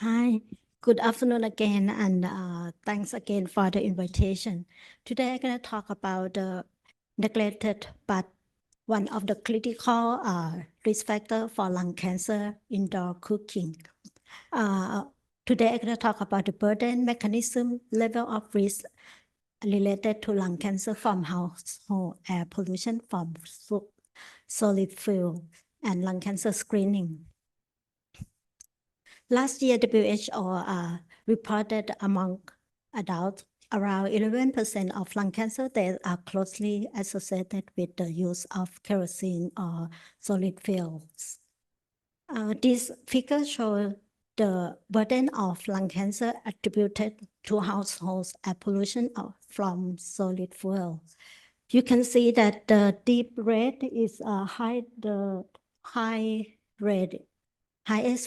Hi, good afternoon again, and thanks again for the invitation. Today, I'm going to talk about the neglected but one of the critical risk factor for lung cancer indoor cooking. Today, I'm going to talk about the burden mechanism, level of risk related to lung cancer from household air pollution from solid fuel and lung cancer screening. Last year, WHO reported among adults around 11% of lung cancer deaths are closely associated with the use of kerosene or solid fuels. These figures show the burden of lung cancer attributed to households air pollution from solid fuel. You can see that the deep red is the highest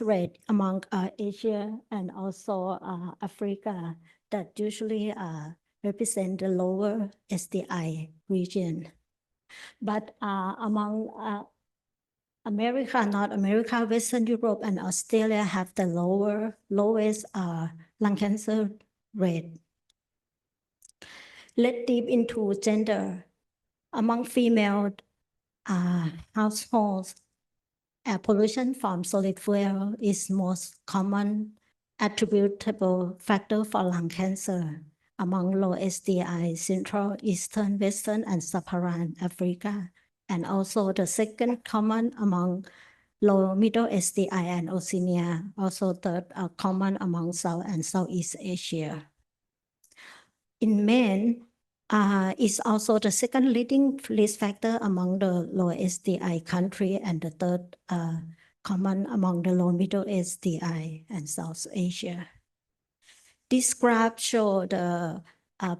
rate among Asia and also Africa that usually represent the lower SDI region. But among America, North America, Western Europe, and Australia have the lowest lung cancer rate. Let's deep into gender. Among female households, air pollution from solid fuel is most common attributable factor for lung cancer among low SDI, Central, Eastern, Western, and Sub-Saharan Africa, and also the second common among low middle SDI and Oceania, also third common among South and Southeast Asia. In men, is also the second leading risk factor among the low SDI country and the third common among the low middle SDI and South Asia. This graph shows the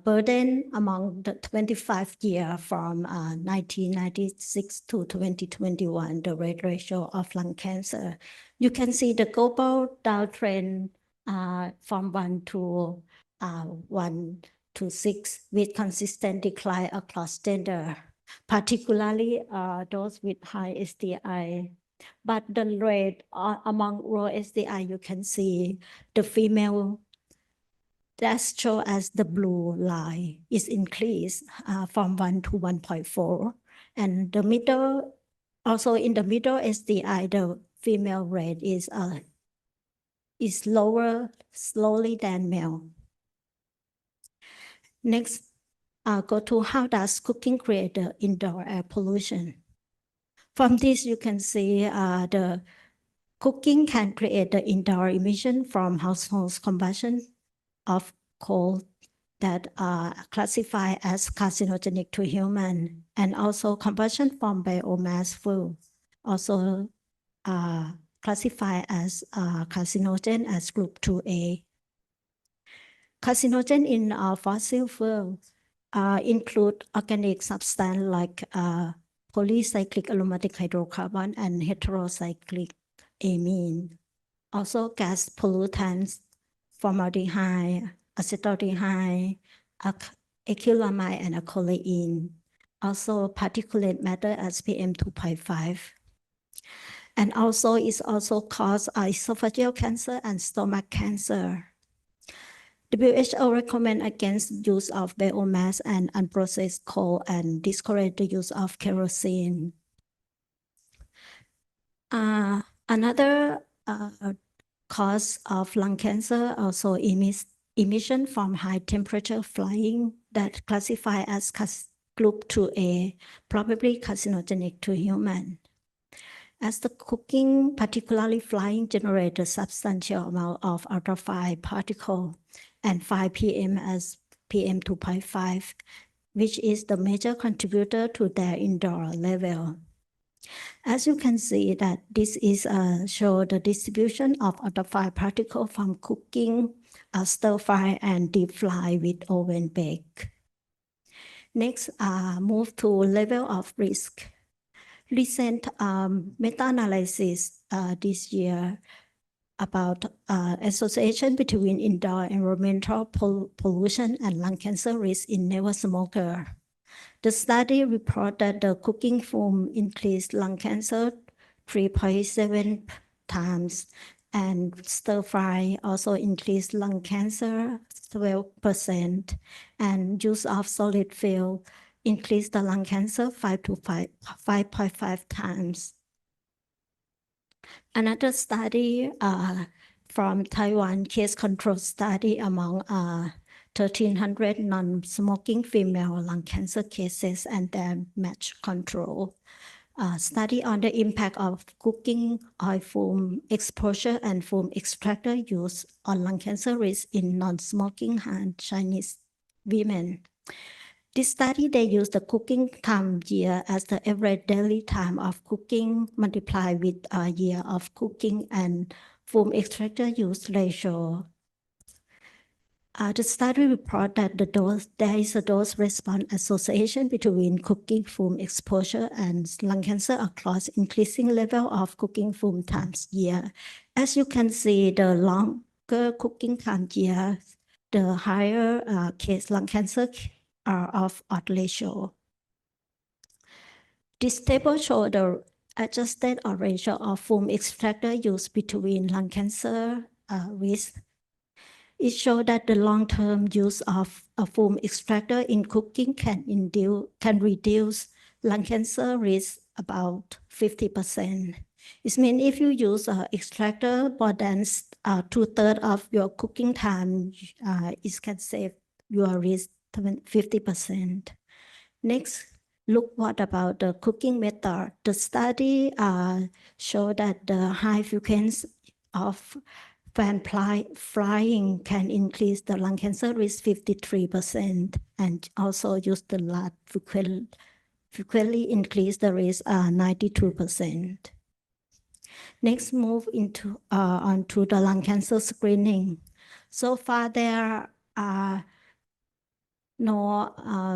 burden among the 25 years from 1996 to 2021, the rate ratio of lung cancer. You can see the global downtrend from 1 to 6 with consistent decline across gender, particularly those with high SDI. But the rate among low SDI, you can see the female that's shown as the blue line is increased from 1 to 1.4. And the middle, also in the middle SDI, the female rate is lower slowly than male. Next, go to how does cooking create the indoor air pollution. From this, you can see the cooking can create the indoor emission from household combustion of coal that are classified as carcinogenic to human, and also combustion from biomass fuel, also classified as carcinogen as group 2A. Carcinogen in fossil fuel include organic substance like polycyclic aromatic hydrocarbon and heterocyclic amine. Also gas pollutants, formaldehyde, acetaldehyde, acrylamide, and acrolein. Also particulate matter as PM 2.5. And also it's also cause esophageal cancer and stomach cancer. WHO recommend against use of biomass and unprocessed coal and discourage the use of kerosene. Another cause of lung cancer also emission from high temperature flying that classify as group 2A, probably carcinogenic to human. As the cooking, particularly flying, generates a substantial amount of ultrafine particle and 5 PM as PM 2.5, which is the major contributor to their indoor level. As you can see that this is show the distribution of ultrafine particle from cooking, stir fry, and deep fry with oven bake. Next, move to level of risk. Recent meta-analysis this year about association between indoor environmental pollution and lung cancer risk in never smoker. The study reported the cooking foam increased lung cancer 3.7 times and stir fry also increase lung cancer 12%, and use of solid fuel increase the lung cancer 5.5 times. Another study from Taiwan, case control study among 1,300 non-smoking female lung cancer cases and their match control. Study on the impact of cooking oil fume exposure and fume extractor use on lung cancer risk in non-smoking Han Chinese women. This study, they use the cooking time year as the average daily time of cooking multiplied with a year of cooking and fume extractor use ratio. The study report that there is a dose-response association between cooking fume exposure and lung cancer across increasing level of cooking fume times year. As you can see, the longer cooking time year, the higher case lung cancer of odd ratio. This table shows the adjusted odds ratio of fume extractor used between lung cancer risk. It shows that the long-term use of a fume extractor in cooking can reduce lung cancer risk about 50%. It means if you use an extractor more than 2/3 of your cooking time, it can save your risk 50%. Next, look what about the cooking method. The study showed that the high frequency of fan frying can increase the lung cancer risk 53%, and also use the lard frequently increase the risk 92%. Next, move into onto the lung cancer screening. So far, there are no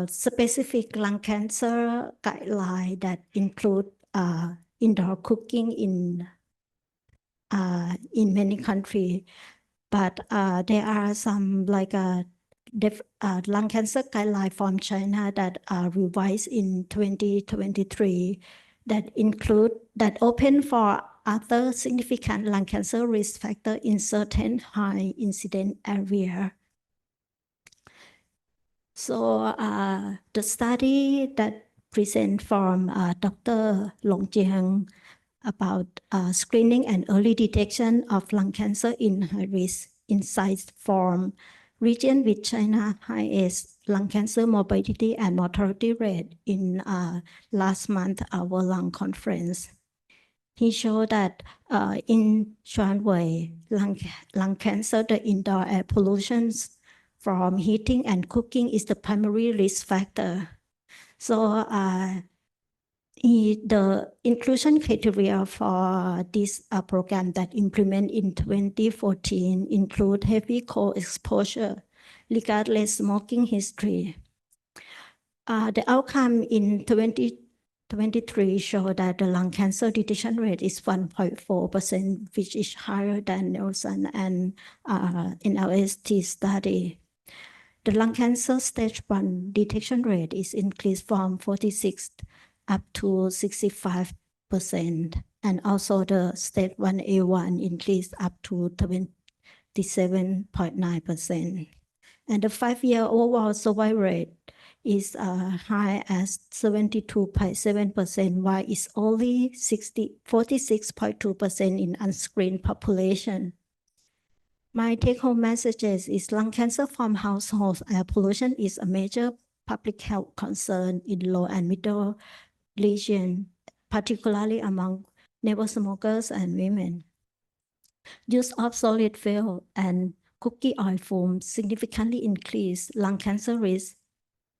specific lung cancer guideline that include indoor cooking in many countries, but there are some like lung cancer guideline from China that are revised in 2023 that open for other significant lung cancer risk factor in certain high incident area. So the study that present from Dr. Long Jiang about screening and early detection of lung cancer in high risk insights from region with China highest lung cancer morbidity and mortality rate in last month our lung conference. He showed that in Shanwei, lung cancer, the indoor air pollution from heating and cooking is the primary risk factor. So the inclusion criteria for this program that implemented in 2014 include heavy coal exposure, regardless smoking history. The outcome in 2023 show that the lung cancer detection rate is 1.4%, which is higher than Nielsen and in LST study. The lung cancer stage 1 detection rate is increased from 46 up to 65%, and also the stage 1A1 increased up to 27.9%. And the 5-year overall survival rate is high as 72.7%, while it's only 46.2% in unscreened population. My take-home message is lung cancer from household air pollution is a major public health concern in low and middle region, particularly among never smokers and women. Use of solid fuel and cooking oil fume significantly increase lung cancer risk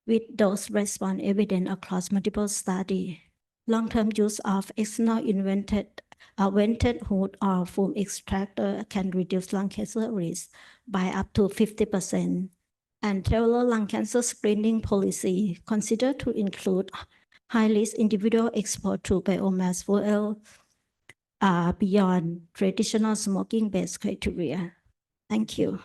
with dose response evident across multiple studies. Long-term use of external vented hood or fume extractor can reduce lung cancer risk by up to 50%. And tailored lung cancer screening policy consider to include high-risk individual exposed to biomass fuel beyond traditional smoking-based criteria. Thank you.